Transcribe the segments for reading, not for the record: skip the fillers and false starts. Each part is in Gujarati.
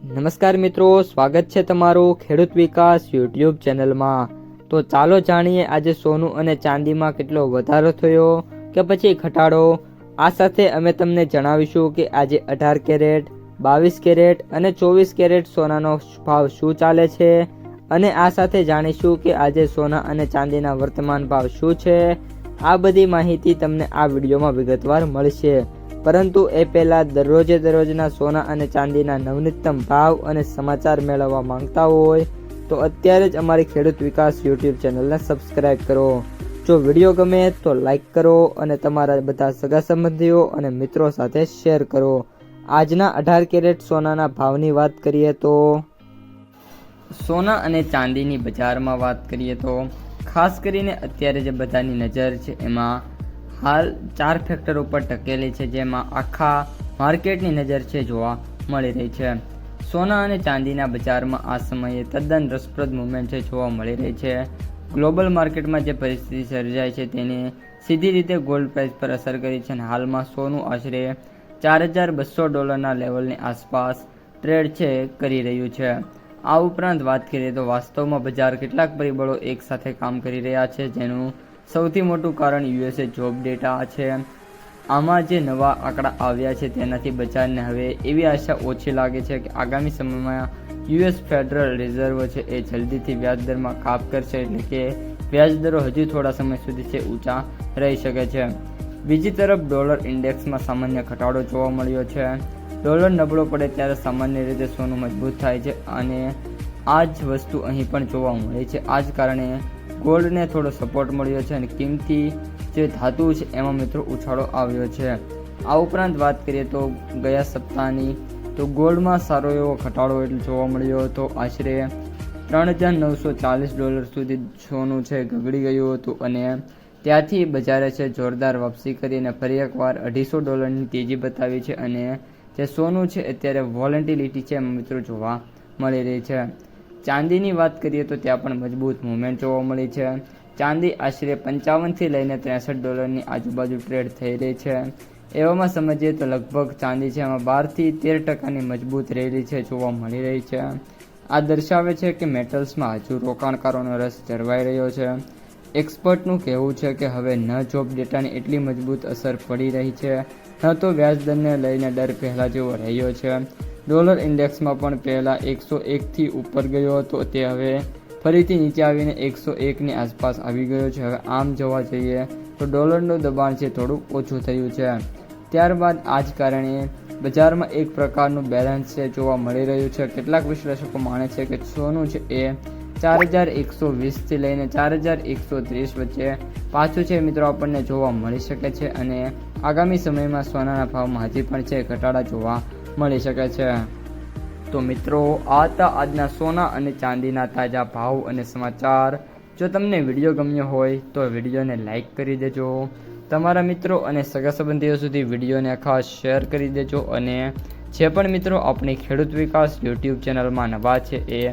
નમસ્કાર મિત્રો, સ્વાગત છે તમારું ખેડૂત વિકાસ યુટ્યુબ ચેનલમાં। તો ચાલો જાણીએ આજે સોનું અને ચાંદીમાં કેટલો વધારો થયો કે પછી ઘટાડો। આ સાથે અમે તમને જણાવીશું કે આજે 18 કેરેટ, 22 કેરેટ અને 24 કેરેટ સોનાનો ભાવ શું ચાલે છે અને આ સાથે જાણીશું કે આજે સોના અને ચાંદીના વર્તમાન ભાવ શું છે। આ બધી માહિતી તમને આ વિડીયોમાં વિગતવાર મળશે, પરંતુ એ પહેલાં દરરોજના સોના અને ચાંદીના નવનીતમ ભાવ અને સમાચાર મેળવવા માંગતા હોય તો અત્યારે જ અમારી ખેડૂત વિકાસ યુટ્યુબ ચેનલને સબસ્ક્રાઈબ કરો। જો વિડીયો ગમે તો લાઈક કરો અને તમારા બધા સગા સંબંધીઓ અને મિત્રો સાથે શેર કરો। આજના 18 કેરેટ સોનાના ભાવની વાત કરીએ તો સોના અને ચાંદીની બજારમાં વાત કરીએ તો ખાસ કરીને અત્યારે જે બધાની નજર છે એમાં હાલ 4 ફેક્ટર ઉપર ટકેલી છે, જેમાં આખા માર્કેટની નજર છે જોવા મળી રહી છે। સોના અને ચાંદીના બજારમાં આ સમયે તદ્દન રસપ્રદ મુવમેન્ટ છે જોવા મળી રહી છે। ગ્લોબલ માર્કેટમાં જે પરિસ્થિતિ સર્જાય છે તેની સીધી રીતે ગોલ્ડ પ્રાઇસ પર અસર કરી છે અને હાલમાં સોનું આશરે $4,200 લેવલની આસપાસ ટ્રેડ છે કરી રહ્યું છે। આ ઉપરાંત વાત કરીએ તો વાસ્તવમાં બજાર કેટલાક પરિબળો એક સાથે કામ કરી રહ્યા છે, જેનું સૌથી મોટું કારણ યુએસએ જોબ ડેટા છે। આમાં જે નવા આંકડા આવ્યા છે તેનાથી બજારને હવે એવી આશા ઓછી લાગે છે કે આગામી સમયમાં યુએસ ફેડરલ રિઝર્વ છે એ જલ્દીથી વ્યાજદરમાં કાપ કરશે, એટલે કે વ્યાજદરો હજુ થોડા સમય સુધી છે ઊંચા રહી શકે છે। બીજી તરફ ડોલર ઇન્ડેક્સમાં સામાન્ય ઘટાડો જોવા મળ્યો છે। ડોલર નબળો પડે ત્યારે સામાન્ય રીતે સોનું મજબૂત થાય છે અને આ જ વસ્તુ અહીં પણ જોવા મળે છે। આ જ કારણે ગોલ્ડને થોડો સપોર્ટ મળ્યો છે અને કિંમતી જે ધાતુ છે એમાં મિત્રો ઉછાળો આવ્યો છે। આ ઉપરાંત વાત કરીએ તો ગયા સપ્તાહની તો ગોલ્ડમાં સારો એવો ઘટાડો જોવા મળ્યો હતો। આશરે $3,940 સુધી સોનું છે ગગડી ગયું હતું અને ત્યાંથી બજારે છે જોરદાર વાપસી કરીને ફરી એકવાર $250ની તેજી બતાવી છે અને જે સોનું છે અત્યારે વોલેટિલિટી છે એમાં મિત્રો જોવા મળી રહી છે। ચાંદીની વાત કરીએ તો ત્યાં પણ મજબૂત મુવમેન્ટ જોવા મળી છે। ચાંદી આશરે 55 થી લઈને $63ની આજુબાજુ ટ્રેડ થઈ રહી છે। એવામાં સમજીએ તો લગભગ ચાંદી છે એમાં 12 થી 13%ની મજબૂત રેલી છે જોવા મળી રહી છે। આ દર્શાવે છે કે મેટલ્સમાં હજુ રોકાણકારોનો રસ જળવાઈ રહ્યો છે। એક્સપર્ટનું કહેવું છે કે હવે ન જોબ ડેટાની એટલી મજબૂત અસર પડી રહી છે, ન તો વ્યાજદરને લઈને ડર પહેલા જેવો રહ્યો છે। ડોલર ઇન્ડેક્સમાં પણ પહેલાં 101થી ઉપર ગયો હતો, તે હવે ફરીથી નીચે આવીને 101ની આસપાસ આવી ગયો છે। હવે આમ જોવા જઈએ તો ડોલરનું દબાણ છે થોડું ઓછું થયું છે। ત્યારબાદ આ જ કારણે બજારમાં એક પ્રકારનું બેલેન્સ છે જોવા મળી રહ્યું છે। કેટલાક વિશ્લેષકો માને છે કે સોનું છે એ 4,120થી લઈને 4,130 વચ્ચે પાછું છે મિત્રો આપણને જોવા મળી શકે છે અને આગામી સમયમાં સોનાના ભાવમાં હજી પણ છે ઘટાડા જોવા મળી શકે છે। તો મિત્રો આ હતા આજના સોના અને ચાંદીના તાજા ભાવ અને સમાચાર। જો તમને વિડીયો ગમ્યો હોય તો વિડીયોને લાઈક કરી દેજો, તમારા મિત્રો અને સગા સંબંધીઓ સુધી વિડીયોને ખાસ શેર કરી દેજો અને જે પણ મિત્રો આપણી ખેડૂત વિકાસ યુટ્યુબ ચેનલમાં નવા છે એ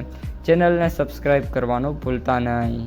ચેનલને સબસ્ક્રાઈબ કરવાનું ભૂલતા નહીં।